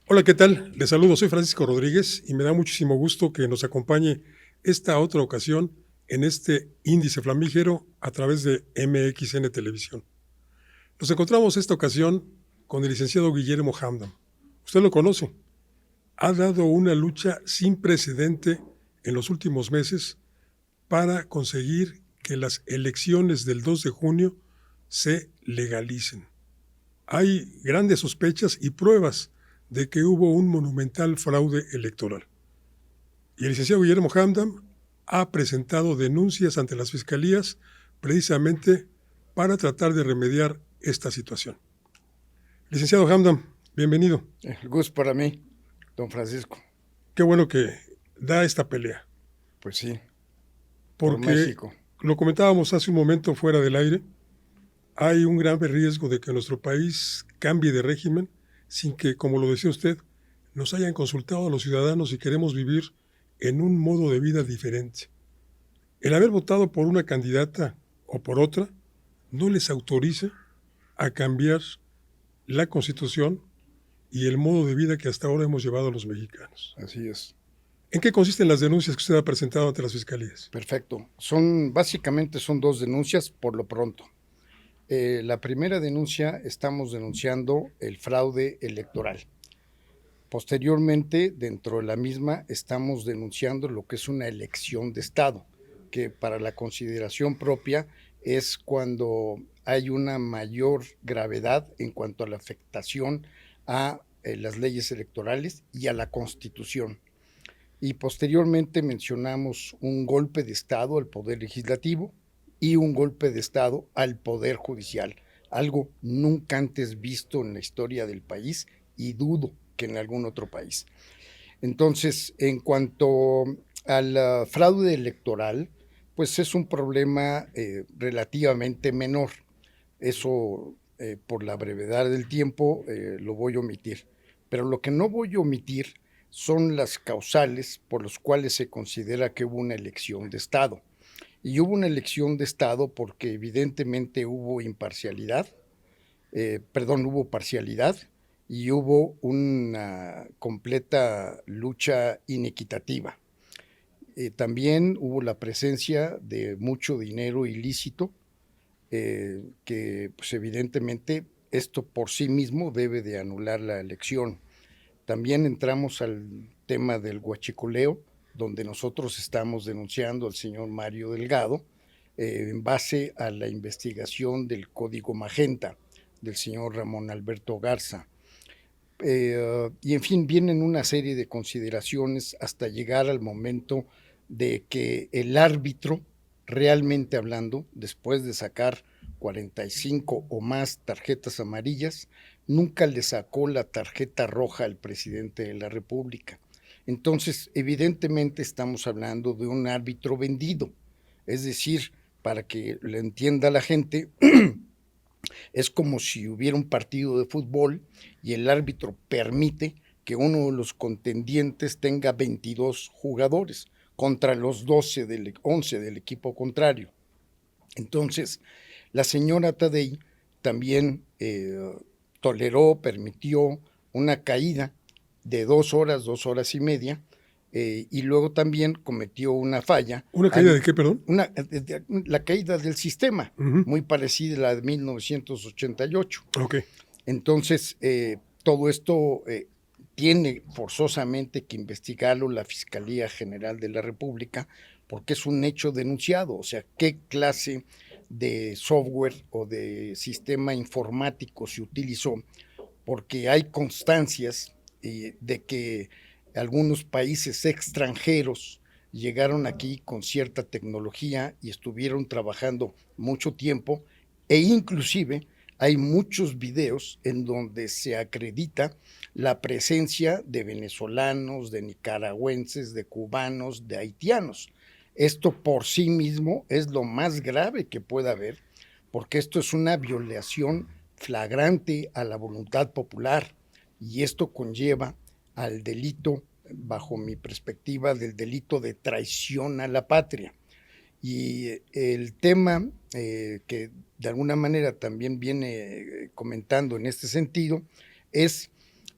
Hola, ¿qué tal? Les saludo, soy Francisco Rodríguez y me da muchísimo gusto que nos acompañe esta otra ocasión en este índice flamígero a través de MXN Televisión. Nos encontramos esta ocasión con el licenciado Guillermo Hamdan. Usted lo conoce, ha dado una lucha sin precedente en los últimos meses para conseguir que las elecciones del 2 de junio se legalicen. Hay grandes sospechas y pruebas de que hubo un monumental fraude electoral. Y el licenciado Guillermo Hamdan ha presentado denuncias ante las fiscalías precisamente para tratar de remediar esta situación. Licenciado Hamdan, bienvenido. El gusto para mí, don Francisco. Qué bueno que da esta pelea, Pues sí, por porque México. lo comentábamos hace un momento fuera del aire, hay un grave riesgo de que nuestro país cambie de régimen sin que, como lo decía usted, nos hayan consultado a los ciudadanos si queremos vivir en un modo de vida diferente. El haber votado por una candidata o por otra no les autoriza a cambiar la Constitución y el modo de vida que hasta ahora hemos llevado a los mexicanos. Así es. ¿En qué consisten las denuncias que usted ha presentado ante las fiscalías? Perfecto. Básicamente son dos denuncias por lo pronto. La primera denuncia, estamos denunciando el fraude electoral. Posteriormente, dentro de la misma, estamos denunciando lo que es una elección de Estado, que para la consideración propia es cuando hay una mayor gravedad en cuanto a la afectación a las leyes electorales y a la Constitución. Y posteriormente mencionamos un golpe de Estado al Poder Legislativo y un golpe de Estado al Poder Judicial, algo nunca antes visto en la historia del país y dudo que en algún otro país. Entonces, en cuanto al fraude electoral, pues es un problema relativamente menor. Eso, por la brevedad del tiempo, lo voy a omitir. Pero lo que no voy a omitir son las causales por las cuales se considera que hubo una elección de Estado. Y hubo una elección de Estado porque evidentemente hubo imparcialidad, hubo parcialidad y hubo una completa lucha inequitativa. También hubo la presencia de mucho dinero ilícito, que pues evidentemente esto por sí mismo debe de anular la elección. También entramos al tema del huachicoleo, donde nosotros estamos denunciando al señor Mario Delgado en base a la investigación del Código Magenta del señor Ramón Alberto Garza. Y en fin, vienen una serie de consideraciones hasta llegar al momento de que el árbitro, realmente hablando, después de sacar 45 o más tarjetas amarillas, nunca le sacó la tarjeta roja al presidente de la República. Entonces, evidentemente estamos hablando de un árbitro vendido. Es decir, para que lo entienda la gente, es como si hubiera un partido de fútbol y el árbitro permite que uno de los contendientes tenga 22 jugadores contra los 11 del equipo contrario. Entonces, la señora Tadei también toleró, permitió una caída de 2 horas y media, y luego también cometió una falla. ¿Una caída de qué, perdón? La caída del sistema, muy parecida a la de 1988. Ok. Entonces, todo esto tiene forzosamente que investigarlo la Fiscalía General de la República, porque es un hecho denunciado. O sea, ¿qué clase de software o de sistema informático se utilizó? Porque hay constancias de que algunos países extranjeros llegaron aquí con cierta tecnología y estuvieron trabajando mucho tiempo, e inclusive hay muchos videos en donde se acredita la presencia de venezolanos, de nicaragüenses, de cubanos, de haitianos. Esto por sí mismo es lo más grave que pueda haber, porque esto es una violación flagrante a la voluntad popular, y esto conlleva al delito, bajo mi perspectiva, del delito de traición a la patria. Y el tema que de alguna manera también viene comentando en este sentido es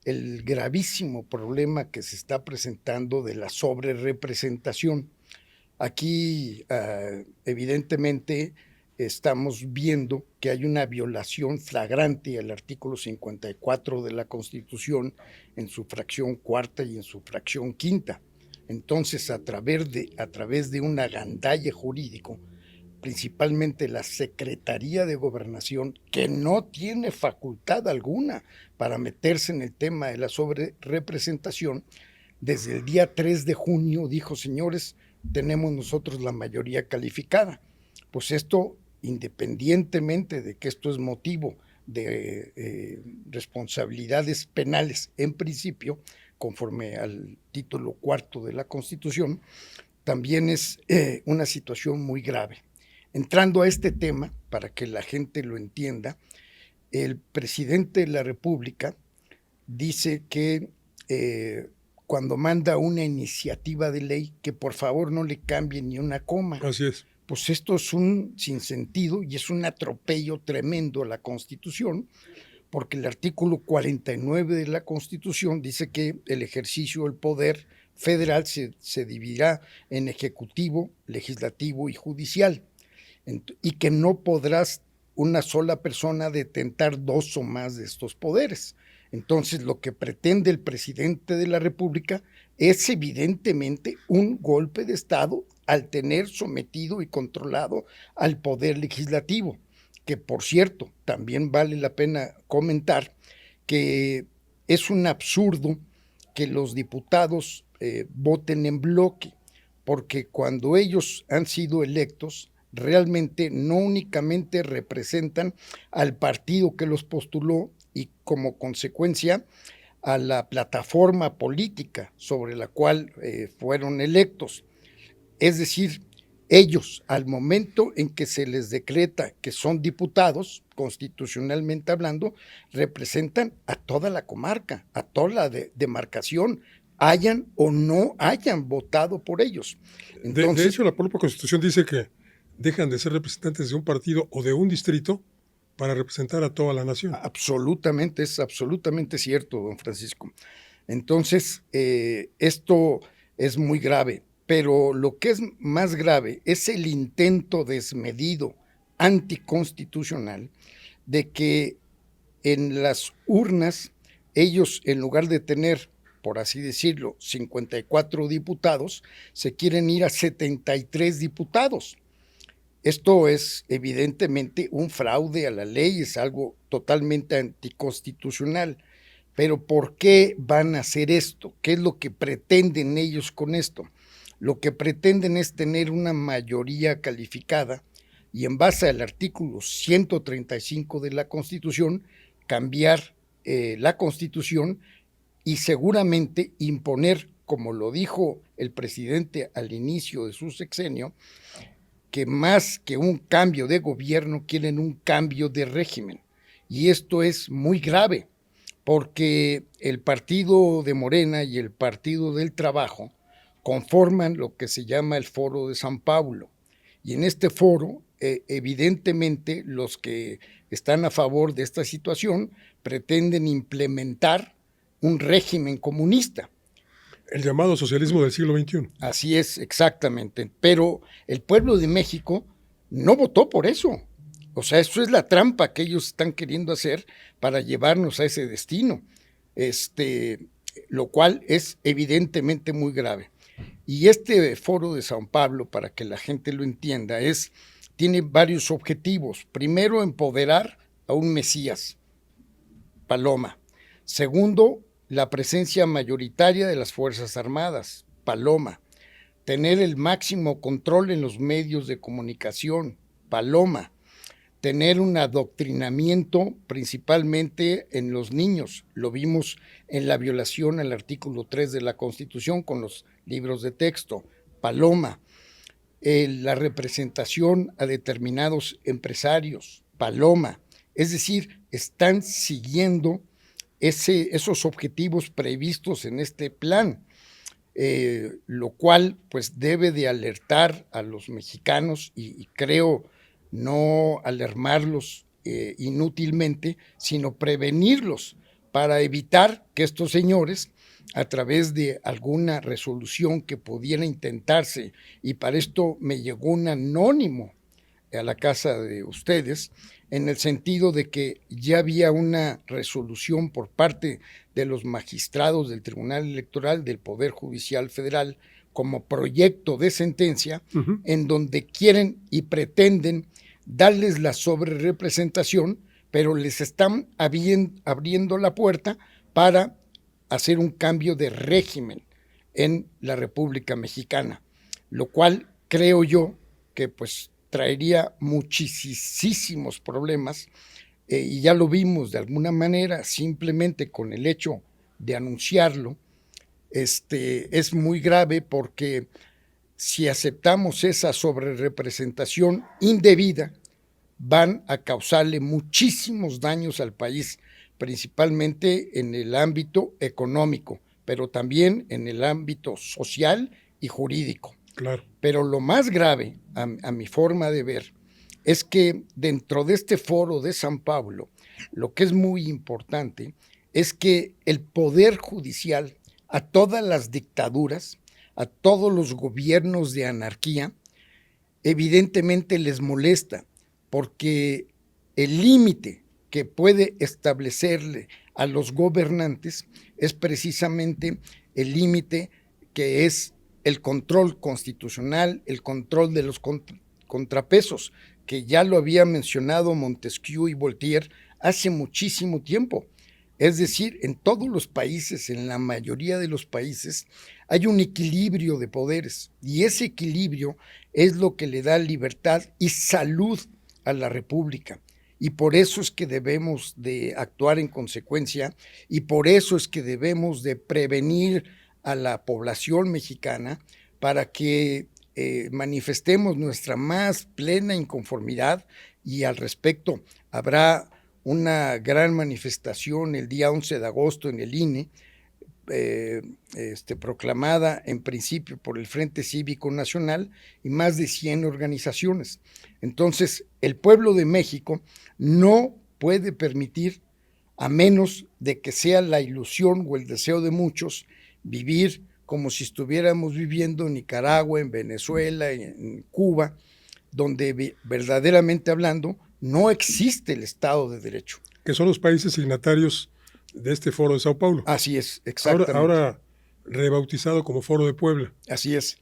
el gravísimo problema que se está presentando de la sobrerepresentación. Aquí, evidentemente, estamos viendo que hay una violación flagrante al artículo 54 de la Constitución en su fracción cuarta y en su fracción quinta. Entonces, a través de un agandalle jurídico, principalmente la Secretaría de Gobernación, que no tiene facultad alguna para meterse en el tema de la sobrerepresentación, desde el día 3 de junio dijo: señores, tenemos nosotros la mayoría calificada. Pues esto, independientemente de que esto es motivo de responsabilidades penales en principio, conforme al título cuarto de la Constitución, también es una situación muy grave. Entrando a este tema, para que la gente lo entienda, el presidente de la República dice que cuando manda una iniciativa de ley, que por favor no le cambie ni una coma. Así es. Pues esto es un sinsentido y es un atropello tremendo a la Constitución, porque el artículo 49 de la Constitución dice que el ejercicio del poder federal se dividirá en ejecutivo, legislativo y judicial, y que no podrás una sola persona detentar dos o más de estos poderes. Entonces, lo que pretende el presidente de la República es evidentemente un golpe de Estado al tener sometido y controlado al poder legislativo, que por cierto, también vale la pena comentar que es un absurdo que los diputados voten en bloque, porque cuando ellos han sido electos, realmente no únicamente representan al partido que los postuló y como consecuencia a la plataforma política sobre la cual fueron electos. Es decir, ellos, al momento en que se les decreta que son diputados, constitucionalmente hablando, representan a toda la comarca, a toda la demarcación, hayan o no hayan votado por ellos. Entonces, de hecho, la propia Constitución dice que dejan de ser representantes de un partido o de un distrito para representar a toda la nación. Absolutamente, es absolutamente cierto, don Francisco. Entonces, esto es muy grave, pero lo que es más grave es el intento desmedido, anticonstitucional, de que en las urnas ellos, en lugar de tener, por así decirlo, 54 diputados, se quieren ir a 73 diputados. Esto es evidentemente un fraude a la ley, es algo totalmente anticonstitucional. Pero ¿por qué van a hacer esto? ¿Qué es lo que pretenden ellos con esto? Lo que pretenden es tener una mayoría calificada y en base al artículo 135 de la Constitución, cambiar la Constitución y seguramente imponer, como lo dijo el presidente al inicio de su sexenio, que más que un cambio de gobierno quieren un cambio de régimen. Y esto es muy grave, porque el partido de Morena y el Partido del Trabajo conforman lo que se llama el Foro de San Pablo. Y en este foro, evidentemente, los que están a favor de esta situación pretenden implementar un régimen comunista. El llamado socialismo del siglo XXI. Así es, exactamente. Pero el pueblo de México no votó por eso. O sea, eso es la trampa que ellos están queriendo hacer para llevarnos a ese destino. Lo cual es evidentemente muy grave. Y este foro de San Pablo, para que la gente lo entienda, tiene varios objetivos. Primero, empoderar a un Mesías, Paloma. Segundo, la presencia mayoritaria de las Fuerzas Armadas, Paloma. Tener el máximo control en los medios de comunicación, Paloma. Tener un adoctrinamiento principalmente en los niños. Lo vimos en la violación al artículo 3 de la Constitución con los libros de texto, Paloma. La representación a determinados empresarios, Paloma. Es decir, están siguiendo esos objetivos previstos en este plan, lo cual pues debe de alertar a los mexicanos y creo no alarmarlos inútilmente, sino prevenirlos, para evitar que estos señores, a través de alguna resolución que pudiera intentarse, y para esto me llegó un anónimo a la casa de ustedes, en el sentido de que ya había una resolución por parte de los magistrados del Tribunal Electoral del Poder Judicial Federal como proyecto de sentencia, en donde quieren y pretenden darles la sobrerepresentación, pero les están abriendo la puerta para hacer un cambio de régimen en la República Mexicana, lo cual creo yo que pues traería muchísimos problemas, y ya lo vimos de alguna manera simplemente con el hecho de anunciarlo. Es muy grave porque si aceptamos esa sobrerepresentación indebida, van a causarle muchísimos daños al país, principalmente en el ámbito económico, pero también en el ámbito social y jurídico. Claro. Pero lo más grave, a mi forma de ver, es que dentro de este foro de San Pablo, lo que es muy importante es que el Poder Judicial, a todas las dictaduras, a todos los gobiernos de anarquía, evidentemente les molesta, porque el límite que puede establecerle a los gobernantes es precisamente el límite que es el control constitucional, el control de los contrapesos, que ya lo había mencionado Montesquieu y Voltaire hace muchísimo tiempo. Es decir, en todos los países, en la mayoría de los países, hay un equilibrio de poderes, y ese equilibrio es lo que le da libertad y salud a la República. Y por eso es que debemos de actuar en consecuencia, y por eso es que debemos de prevenir a la población mexicana para que manifestemos nuestra más plena inconformidad, y al respecto habrá una gran manifestación el día 11 de agosto en el INE, proclamada en principio por el Frente Cívico Nacional y más de 100 organizaciones. Entonces, el pueblo de México no puede permitir, a menos de que sea la ilusión o el deseo de muchos, vivir como si estuviéramos viviendo en Nicaragua, en Venezuela, en Cuba, donde verdaderamente hablando no existe el Estado de Derecho. Que son los países signatarios de este Foro de Sao Paulo. Así es, exactamente. Ahora rebautizado como Foro de Puebla. Así es,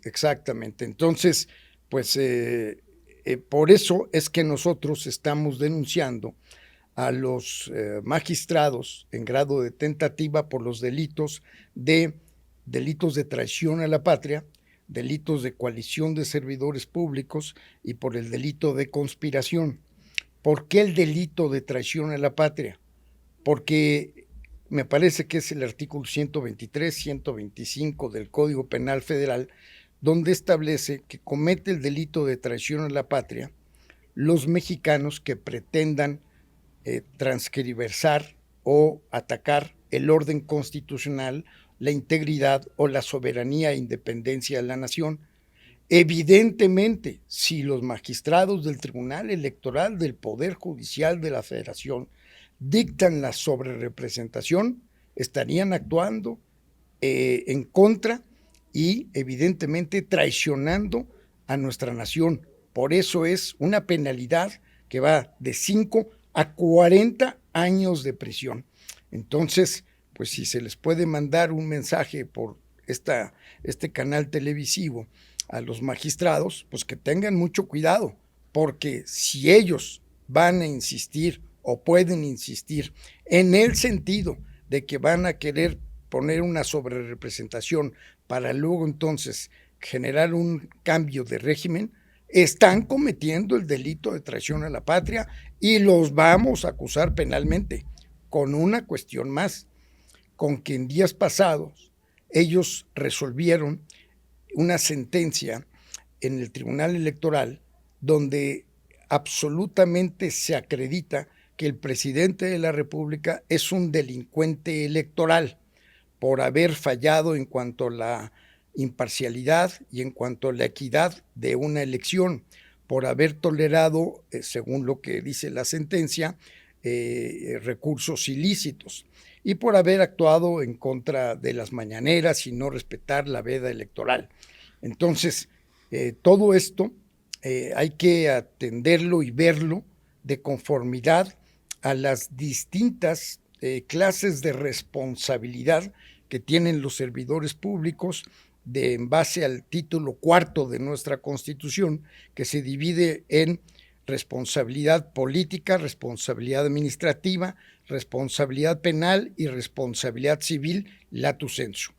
exactamente. Entonces, pues por eso es que nosotros estamos denunciando a los magistrados en grado de tentativa por los delitos de traición a la patria, delitos de coalición de servidores públicos y por el delito de conspiración. ¿Por qué el delito de traición a la patria? Porque me parece que es el artículo 123, 125 del Código Penal Federal, donde establece que comete el delito de traición a la patria los mexicanos que pretendan transgiversar o atacar el orden constitucional, la integridad o la soberanía e independencia de la nación. Evidentemente, si los magistrados del Tribunal Electoral del Poder Judicial de la Federación dictan la sobrerepresentación, estarían actuando en contra y evidentemente traicionando a nuestra nación. Por eso es una penalidad que va de 5 a 40 años de prisión. Entonces, pues si se les puede mandar un mensaje por este canal televisivo a los magistrados, pues que tengan mucho cuidado, porque si ellos van a insistir o pueden insistir en el sentido de que van a querer poner una sobrerepresentación para luego entonces generar un cambio de régimen, están cometiendo el delito de traición a la patria y los vamos a acusar penalmente, con una cuestión más, con que en días pasados ellos resolvieron una sentencia en el Tribunal Electoral donde absolutamente se acredita que el presidente de la República es un delincuente electoral por haber fallado en cuanto a la imparcialidad y en cuanto a la equidad de una elección, por haber tolerado, según lo que dice la sentencia, recursos ilícitos y por haber actuado en contra de las mañaneras y no respetar la veda electoral. Entonces, todo esto hay que atenderlo y verlo de conformidad a las distintas clases de responsabilidad que tienen los servidores públicos en base al título 4 de nuestra Constitución, que se divide en responsabilidad política, responsabilidad administrativa, responsabilidad penal y responsabilidad civil lato sensu.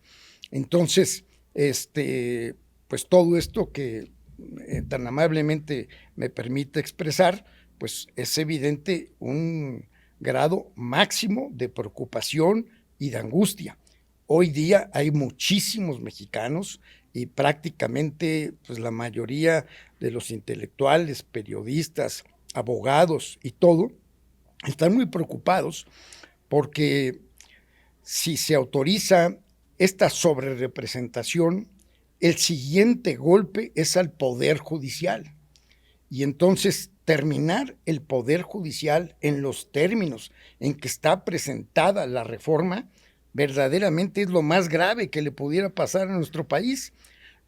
Entonces, pues todo esto que tan amablemente me permite expresar, pues es evidente un grado máximo de preocupación y de angustia. Hoy día hay muchísimos mexicanos y prácticamente pues, la mayoría de los intelectuales, periodistas, abogados y todo, están muy preocupados porque si se autoriza esta sobrerepresentación, el siguiente golpe es al Poder Judicial. Y entonces terminar el Poder Judicial en los términos en que está presentada la reforma, verdaderamente es lo más grave que le pudiera pasar a nuestro país.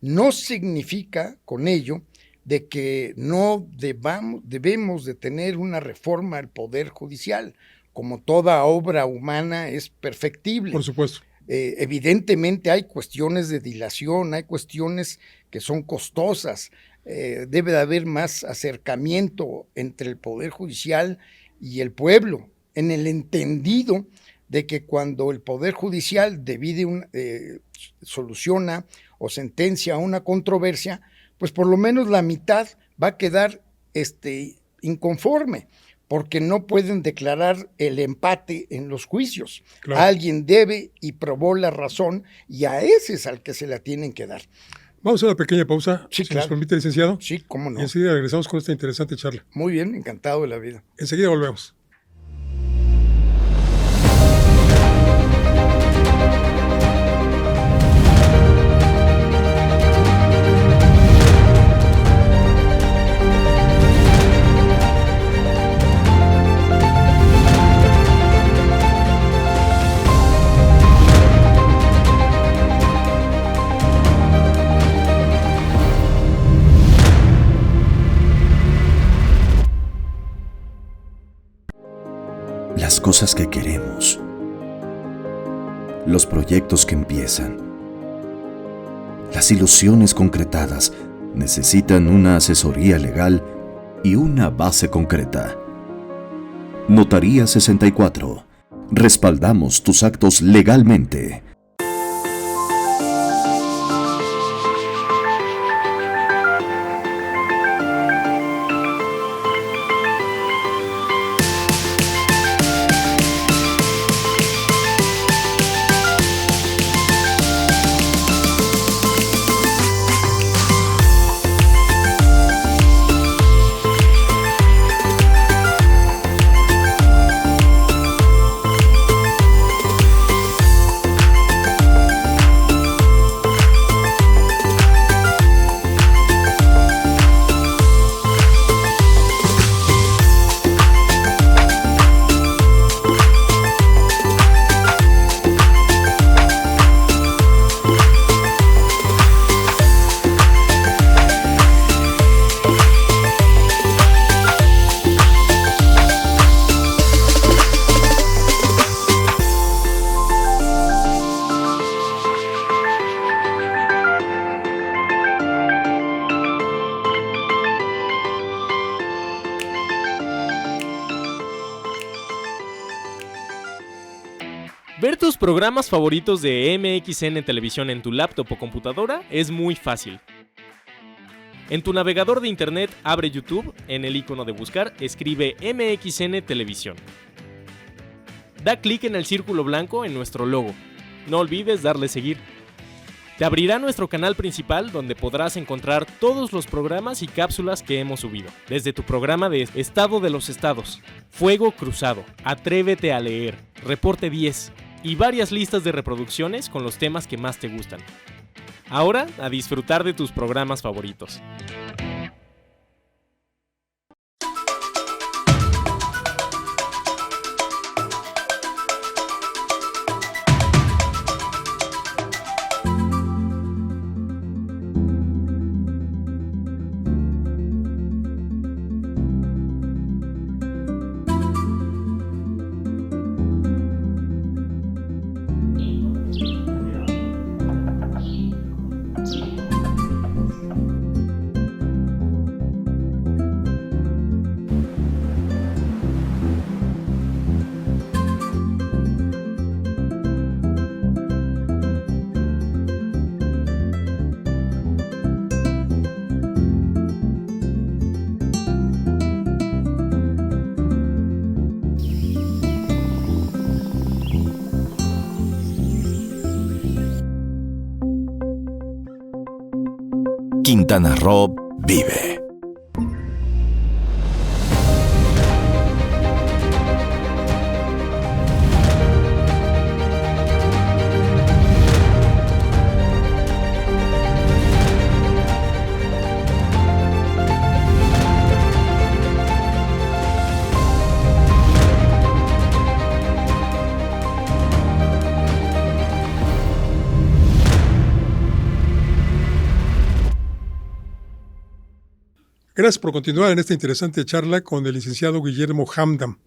No significa con ello de que no debemos de tener una reforma al Poder Judicial. Como toda obra humana es perfectible. Por supuesto. Evidentemente hay cuestiones de dilación, hay cuestiones que son costosas. Debe de haber más acercamiento entre el Poder Judicial y el pueblo, en el entendido de que cuando el Poder Judicial soluciona o sentencia una controversia, pues por lo menos la mitad va a quedar inconforme, porque no pueden declarar el empate en los juicios. Claro. Alguien debe y probó la razón, y a ese es al que se la tienen que dar. Vamos a una pequeña pausa, sí, si claro. nos permite, licenciado. Sí, cómo no. Y enseguida regresamos con esta interesante charla. Muy bien, encantado de la vida. Enseguida volvemos. Las cosas que queremos, los proyectos que empiezan, las ilusiones concretadas necesitan una asesoría legal y una base concreta. Notaría 64. Respaldamos tus actos legalmente. Ver tus programas favoritos de MXN Televisión en tu laptop o computadora es muy fácil. En tu navegador de internet abre YouTube, en el icono de buscar escribe MXN Televisión. Da clic en el círculo blanco en nuestro logo. No olvides darle seguir. Te abrirá nuestro canal principal donde podrás encontrar todos los programas y cápsulas que hemos subido. Desde tu programa de Estado de los Estados, Fuego Cruzado, Atrévete a Leer, Reporte 10 y varias listas de reproducciones con los temas que más te gustan. Ahora, a disfrutar de tus programas favoritos. Quintana Roo vive. Gracias por continuar en esta interesante charla con el licenciado Guillermo Hamdan.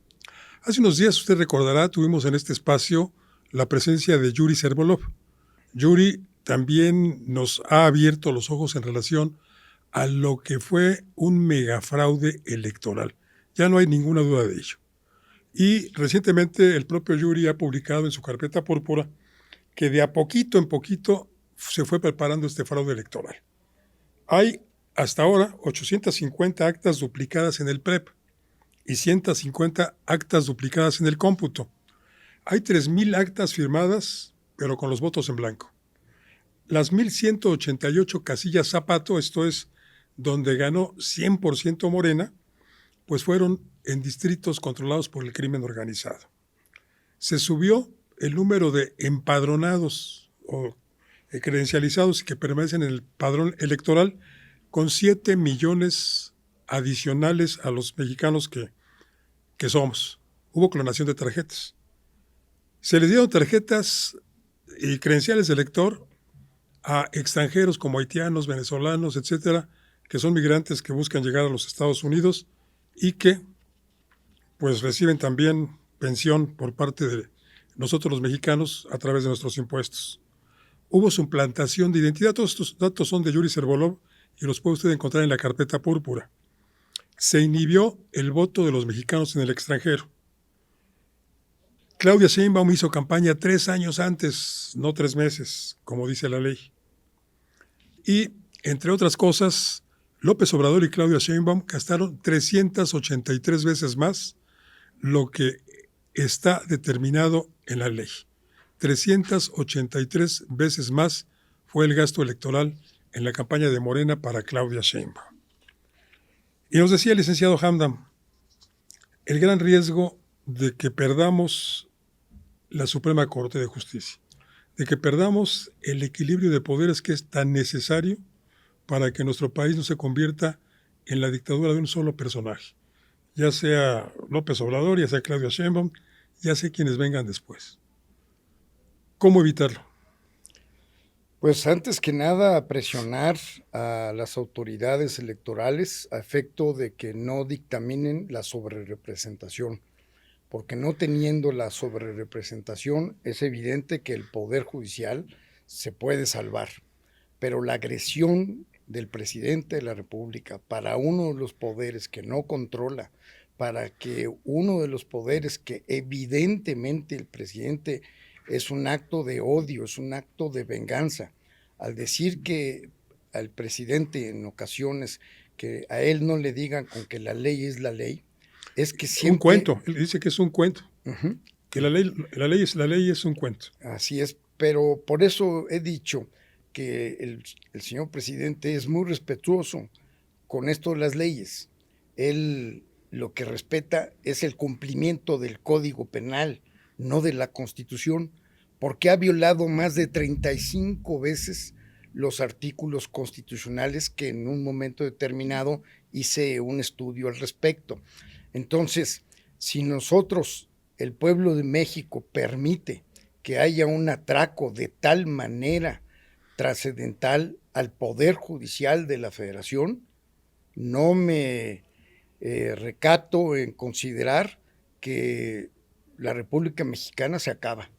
Hace unos días, usted recordará, tuvimos en este espacio la presencia de Yuri Servolov. Yuri también nos ha abierto los ojos en relación a lo que fue un megafraude electoral. Ya no hay ninguna duda de ello. Y recientemente el propio Yuri ha publicado en su carpeta púrpura que de a poquito en poquito se fue preparando este fraude electoral. Hay hasta ahora 850 actas duplicadas en el PREP y 150 actas duplicadas en el cómputo. Hay 3,000 actas firmadas, pero con los votos en blanco. Las 1,188 casillas Zapato, esto es, donde ganó 100% Morena, pues fueron en distritos controlados por el crimen organizado. Se subió el número de empadronados o credencializados que permanecen en el padrón electoral con 7 millones adicionales a los mexicanos que somos. Hubo clonación de tarjetas. Se les dieron tarjetas y credenciales de elector a extranjeros como haitianos, venezolanos, etcétera, que son migrantes que buscan llegar a los Estados Unidos y que pues reciben también pensión por parte de nosotros los mexicanos a través de nuestros impuestos. Hubo suplantación de identidad. Todos estos datos son de Yuri Servolov y los puede usted encontrar en la carpeta púrpura. Se inhibió el voto de los mexicanos en el extranjero. Claudia Sheinbaum hizo campaña 3 años antes, no 3 meses, como dice la ley. Y, entre otras cosas, López Obrador y Claudia Sheinbaum gastaron 383 veces más lo que está determinado en la ley. 383 veces más fue el gasto electoral en la campaña de Morena para Claudia Sheinbaum. Y nos decía el licenciado Hamdan, el gran riesgo de que perdamos la Suprema Corte de Justicia, de que perdamos el equilibrio de poderes que es tan necesario para que nuestro país no se convierta en la dictadura de un solo personaje, ya sea López Obrador, ya sea Claudia Sheinbaum, ya sea quienes vengan después. ¿Cómo evitarlo? Pues antes que nada presionar a las autoridades electorales a efecto de que no dictaminen la sobrerepresentación, porque no teniendo la sobrerepresentación es evidente que el Poder Judicial se puede salvar, pero la agresión del presidente de la República para uno de los poderes que no controla, para que uno de los poderes que evidentemente el presidente es un acto de odio, es un acto de venganza. Al decir que al presidente en ocasiones que a él no le digan con que la ley es la ley, es que siempre... Un cuento, él dice que es un cuento, que la ley es un cuento. Así es, pero por eso he dicho que el señor presidente es muy respetuoso con esto de las leyes. Él lo que respeta es el cumplimiento del Código Penal, no de la Constitución, porque ha violado más de 35 veces los artículos constitucionales que en un momento determinado hice un estudio al respecto. Entonces, si nosotros, el pueblo de México, permite que haya un atraco de tal manera trascendental al Poder Judicial de la Federación, no me recato en considerar que la República Mexicana se acaba.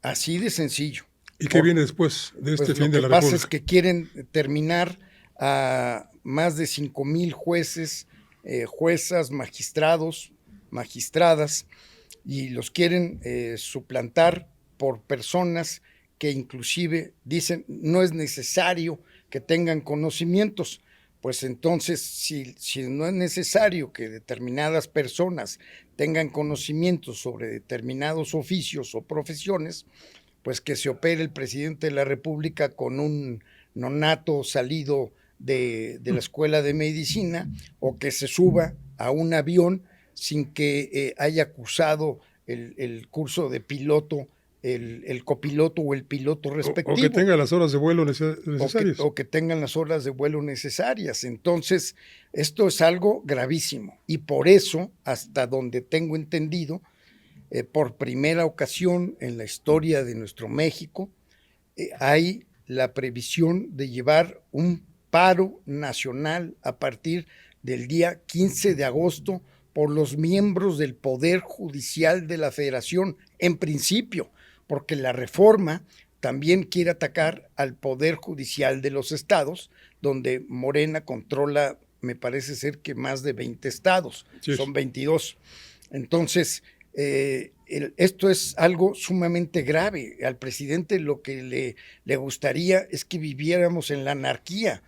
Así de sencillo. ¿Y qué viene después de este fin de la República? Lo que pasa es que quieren terminar a más de 5,000 jueces, juezas, magistrados, magistradas, y los quieren suplantar por personas que inclusive dicen no es necesario que tengan conocimientos. Pues entonces, si no es necesario que determinadas personas tengan conocimientos sobre determinados oficios o profesiones, pues que se opere el presidente de la República con un nonato salido de la escuela de medicina, o que se suba a un avión sin que haya cursado el curso de piloto, el copiloto o el piloto respectivo. O que tenga las horas de vuelo necesarias. O que tengan las horas de vuelo necesarias. Entonces, esto es algo gravísimo. Y por eso, hasta donde tengo entendido, por primera ocasión en la historia de nuestro México, hay la previsión de llevar un paro nacional a partir del día 15 de agosto por los miembros del Poder Judicial de la Federación, en principio, porque la reforma también quiere atacar al Poder Judicial de los estados, donde Morena controla, me parece ser que más de 20 estados, sí. Son 22. Entonces, esto es algo sumamente grave. Al presidente lo que le gustaría es que viviéramos en la anarquía,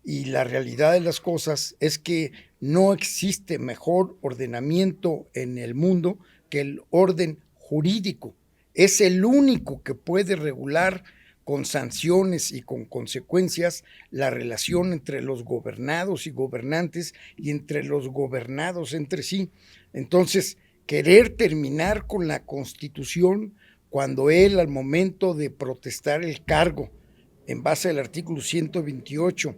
y la realidad de las cosas es que no existe mejor ordenamiento en el mundo que el orden jurídico. Es el único que puede regular con sanciones y con consecuencias la relación entre los gobernados y gobernantes y entre los gobernados entre sí. Entonces, querer terminar con la Constitución cuando él, al momento de protestar el cargo en base al artículo 128,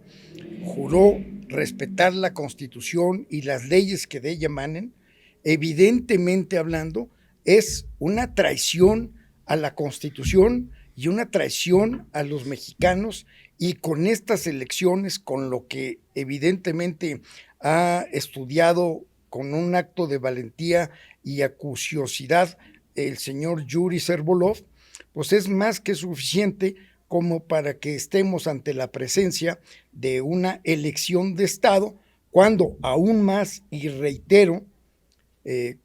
juró respetar la Constitución y las leyes que de ella emanen, evidentemente hablando, es una traición a la Constitución y una traición a los mexicanos, y con estas elecciones, con lo que evidentemente ha estudiado con un acto de valentía y acuciosidad el señor Yuri Servolov, pues es más que suficiente como para que estemos ante la presencia de una elección de Estado, cuando aún más, y reitero,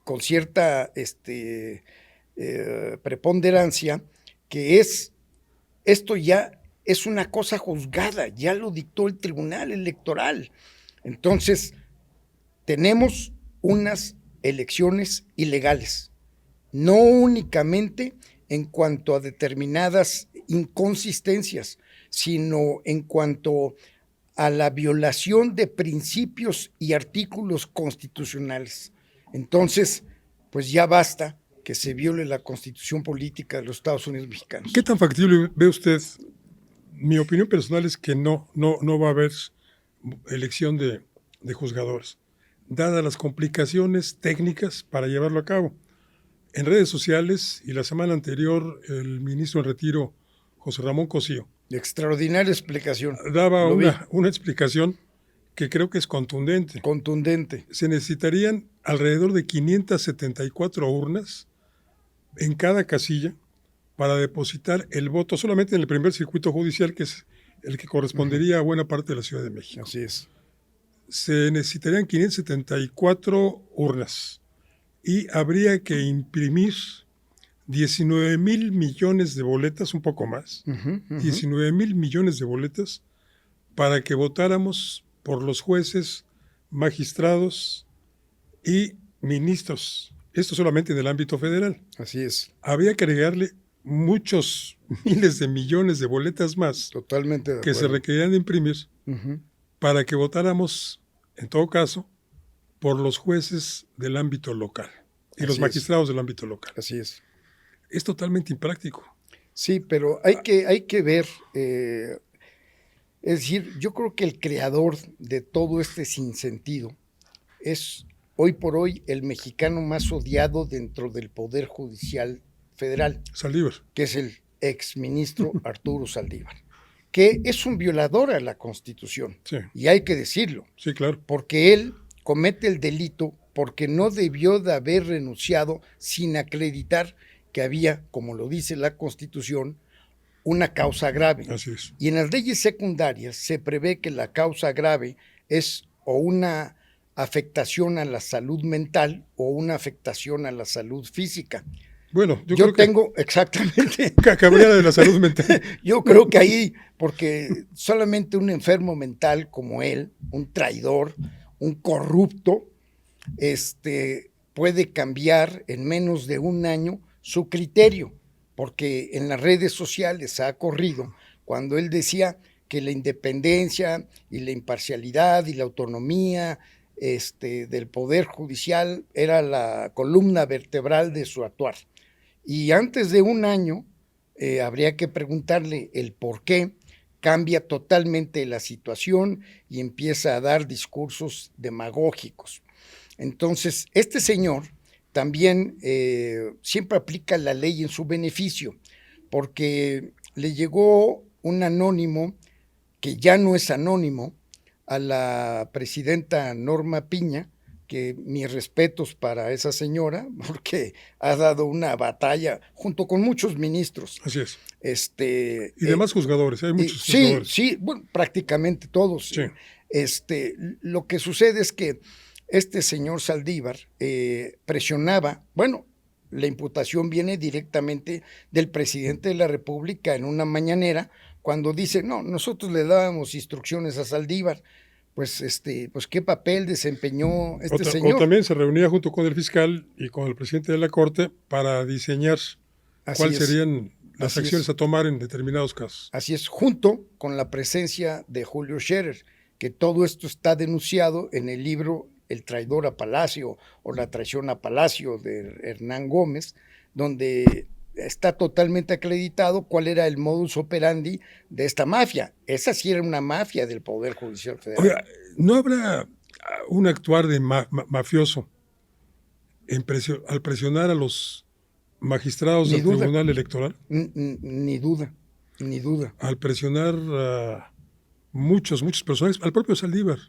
con cierta preponderancia, que esto ya es una cosa juzgada, ya lo dictó el Tribunal Electoral. Entonces, tenemos unas elecciones ilegales, no únicamente en cuanto a determinadas inconsistencias, sino en cuanto a la violación de principios y artículos constitucionales. Entonces, pues ya basta que se viole la Constitución política de los Estados Unidos mexicanos. ¿Qué tan factible ve usted? Mi opinión personal es que no va a haber elección de juzgadores, dadas las complicaciones técnicas para llevarlo a cabo. En redes sociales, y la semana anterior, el ministro en retiro, José Ramón Cosío, extraordinaria explicación. Daba una explicación que creo que es contundente. Contundente. Se necesitarían alrededor de 574 urnas en cada casilla para depositar el voto solamente en el primer circuito judicial, que es el que correspondería a buena parte de la Ciudad de México. Así es. Se necesitarían 574 urnas y habría que imprimir 19,000 millones de boletas, un poco más, 19,000 millones de boletas para que votáramos por los jueces, magistrados y ministros. Esto solamente en el ámbito federal. Así es. Habría que agregarle muchos miles de millones de boletas más. Totalmente de que acuerdo. se requerían de imprimir para que votáramos, en todo caso, por los jueces del ámbito local y los magistrados del ámbito local. Así es. Es totalmente impráctico. Sí, pero hay que ver, es decir, yo creo que el creador de todo este sinsentido es hoy por hoy el mexicano más odiado dentro del Poder Judicial Federal. Saldívar. Que es el exministro Arturo Saldívar, que es un violador a la Constitución. Sí. Y hay que decirlo. Sí, claro. Porque él comete el delito porque no debió de haber renunciado sin acreditar que había, como lo dice la Constitución, una causa grave. Así es. Y en las leyes secundarias se prevé que la causa grave es o una afectación a la salud mental o una afectación a la salud física. Bueno, yo creo tengo exactamente. Cabría de la salud mental. Yo creo que ahí, porque solamente un enfermo mental como él, un traidor, un corrupto, puede cambiar en menos de un año su criterio, porque en las redes sociales ha corrido cuando él decía que la independencia y la imparcialidad y la autonomía del Poder Judicial era la columna vertebral de su actuar. Y antes de un año habría que preguntarle el por qué cambia totalmente la situación y empieza a dar discursos demagógicos. Entonces, este señor también siempre aplica la ley en su beneficio, porque le llegó un anónimo, que ya no es anónimo, a la presidenta Norma Piña, que mis respetos para esa señora, porque ha dado una batalla junto con muchos ministros. Así es. Y demás juzgadores, hay muchos sí, juzgadores. Sí, bueno, prácticamente todos. Sí. Lo que sucede es que este señor Saldívar presionaba, bueno, la imputación viene directamente del presidente de la República en una mañanera, cuando dice, no, nosotros le dábamos instrucciones a Saldívar, pues qué papel desempeñó este señor. O también se reunía junto con el fiscal y con el presidente de la Corte para diseñar cuáles serían las acciones a tomar en determinados casos. Así es, junto con la presencia de Julio Scherer, que todo esto está denunciado en el libro El traidor a Palacio o La traición a Palacio de Hernán Gómez, donde está totalmente acreditado cuál era el modus operandi de esta mafia. Esa sí era una mafia del Poder Judicial Federal. Oiga, ¿no habrá un actuar de mafioso al presionar a los magistrados del Tribunal Electoral? Ni duda. Al presionar a muchos personajes, al propio Saldívar.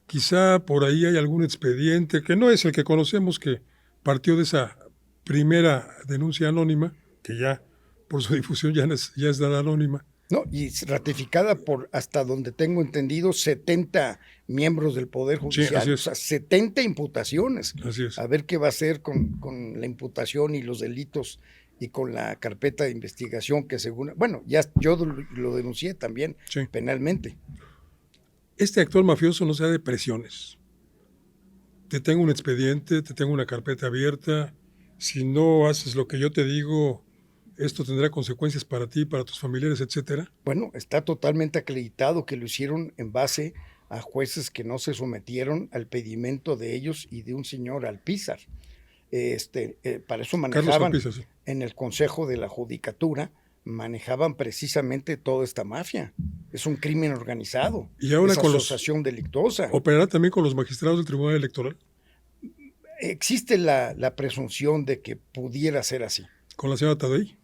Quizá por ahí hay algún expediente, que no es el que conocemos, que partió de esa primera denuncia anónima, que ya por su difusión ya es nada anónima. No, y ratificada por, hasta donde tengo entendido, 70 miembros del Poder Judicial. Sí, así es. O sea, 70 imputaciones. Así es. A ver qué va a hacer con la imputación y los delitos y con la carpeta de investigación que según... Bueno, ya yo lo denuncié también penalmente. Este actor mafioso no se da de presiones. Te tengo un expediente, te tengo una carpeta abierta. Si no haces lo que yo te digo, esto tendrá consecuencias para ti, para tus familiares, etcétera. Bueno, está totalmente acreditado que lo hicieron en base a jueces que no se sometieron al pedimento de ellos y de un señor Alpizar. Para eso manejaban Alpizar, sí. En el Consejo de la Judicatura, manejaban precisamente toda esta mafia. Es un crimen organizado. Y ahora es asociación delictuosa. ¿Operará también con los magistrados del Tribunal Electoral? Existe la presunción de que pudiera ser así. ¿Con la señora Taddei?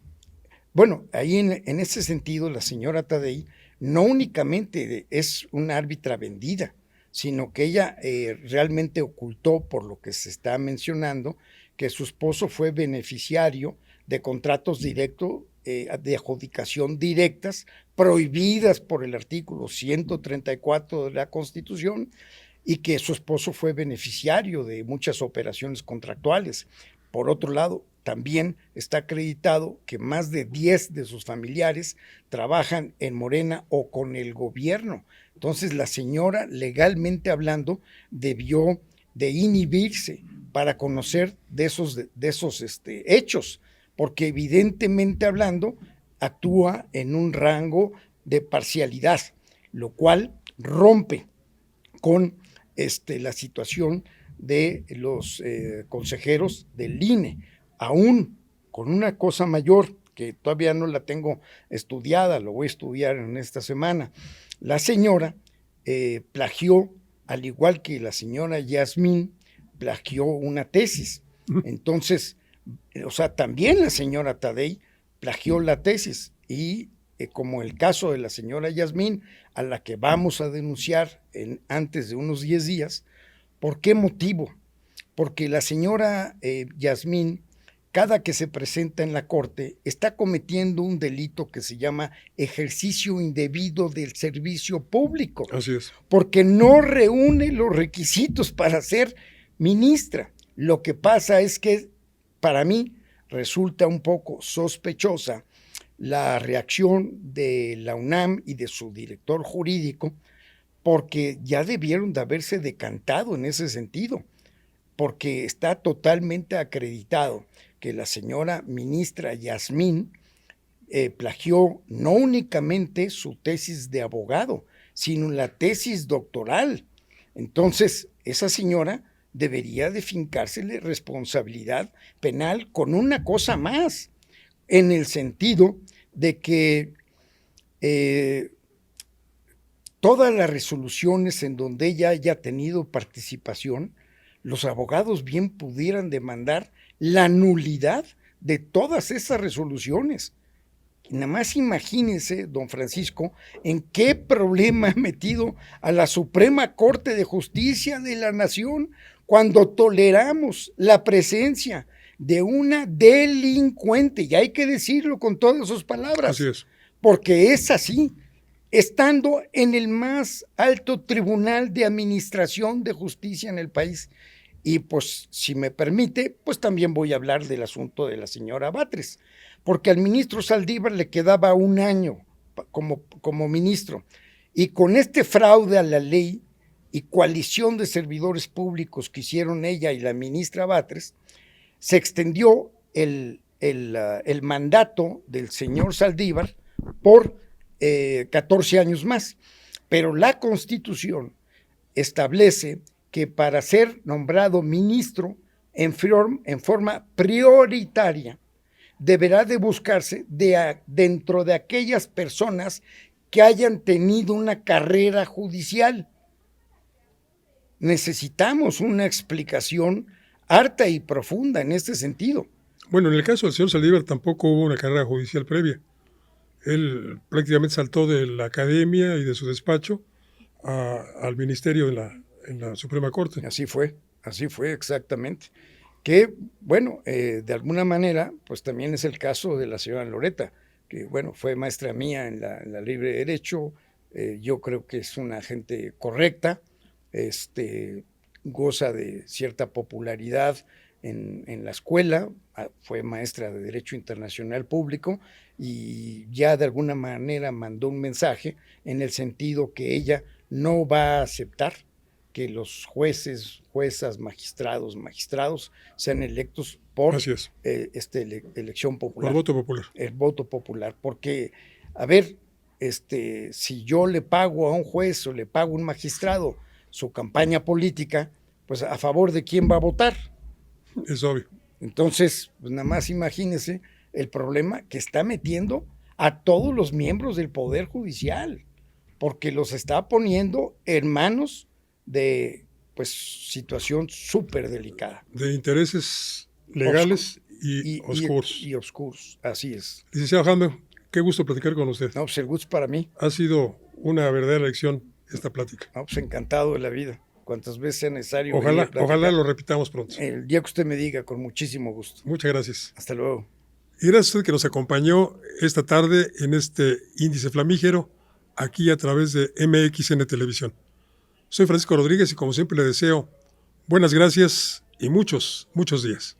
Bueno, ahí en ese sentido la señora Taddei no únicamente es una árbitra vendida, sino que ella realmente ocultó, por lo que se está mencionando, que su esposo fue beneficiario de contratos directos de adjudicación directas prohibidas por el artículo 134 de la Constitución y que su esposo fue beneficiario de muchas operaciones contractuales. Por otro lado, también está acreditado que más de 10 de sus familiares trabajan en Morena o con el gobierno. Entonces la señora, legalmente hablando, debió de inhibirse para conocer de esos hechos, porque evidentemente hablando actúa en un rango de parcialidad, lo cual rompe con la situación de los consejeros del INE, aún con una cosa mayor que todavía no la tengo estudiada, lo voy a estudiar en esta semana. La señora plagió, al igual que la señora Yasmín, plagió una tesis. Entonces, o sea, también la señora Taddei plagió la tesis y como el caso de la señora Yasmín, a la que vamos a denunciar antes de unos 10 días. ¿Por qué motivo? Porque la señora Yasmín, cada que se presenta en la corte, está cometiendo un delito que se llama ejercicio indebido del servicio público. Así es. Porque no reúne los requisitos para ser ministra. Lo que pasa es que, para mí, resulta un poco sospechosa la reacción de la UNAM y de su director jurídico, porque ya debieron de haberse decantado en ese sentido, porque está totalmente acreditado que la señora ministra Yasmín plagió no únicamente su tesis de abogado, sino la tesis doctoral. Entonces, esa señora debería de fincársele responsabilidad penal con una cosa más, en el sentido de que todas las resoluciones en donde ella haya tenido participación, los abogados bien pudieran demandar la nulidad de todas esas resoluciones. Nada más imagínense, don Francisco, en qué problema ha metido a la Suprema Corte de Justicia de la Nación cuando toleramos la presencia de una delincuente, y hay que decirlo con todas sus palabras. Así es. Porque es así, estando en el más alto tribunal de administración de justicia en el país. Y pues, si me permite, pues también voy a hablar del asunto de la señora Batres, porque al ministro Saldívar le quedaba un año como ministro, y con este fraude a la ley y coalición de servidores públicos que hicieron ella y la ministra Batres, se extendió el mandato del señor Saldívar por 14 años más, pero la Constitución establece que para ser nombrado ministro en forma prioritaria deberá de buscarse dentro de aquellas personas que hayan tenido una carrera judicial. Necesitamos una explicación harta y profunda en este sentido. Bueno, en el caso del señor Saldívar tampoco hubo una carrera judicial previa. Él prácticamente saltó de la academia y de su despacho al ministerio en la Suprema Corte. Así fue exactamente. Que, bueno, de alguna manera, pues también es el caso de la señora Loretta, que, bueno, fue maestra mía en la Libre Derecho. Yo creo que es una gente correcta, goza de cierta popularidad en la escuela, fue maestra de Derecho Internacional Público y ya de alguna manera mandó un mensaje en el sentido que ella no va a aceptar que los jueces, juezas, magistrados sean electos por elección popular. Por voto popular. El voto popular, porque, a ver, si yo le pago a un juez o le pago a un magistrado su campaña política, pues a favor de quién va a votar. Es obvio. Entonces, pues nada más imagínense el problema que está metiendo a todos los miembros del Poder Judicial, porque los está poniendo en manos de, pues, situación súper delicada. De intereses legales y oscuros. Y oscuros, así es. Licenciado Jaime, qué gusto platicar con usted. No, pues el gusto para mí. Ha sido una verdadera lección esta plática. No, pues encantado de la vida. Cuantas veces sea necesario. Ojalá lo repitamos pronto. El día que usted me diga, con muchísimo gusto. Muchas gracias. Hasta luego. Y gracias a usted que nos acompañó esta tarde en este índice flamígero, aquí a través de MXN Televisión. Soy Francisco Rodríguez y como siempre le deseo buenas gracias y muchos días.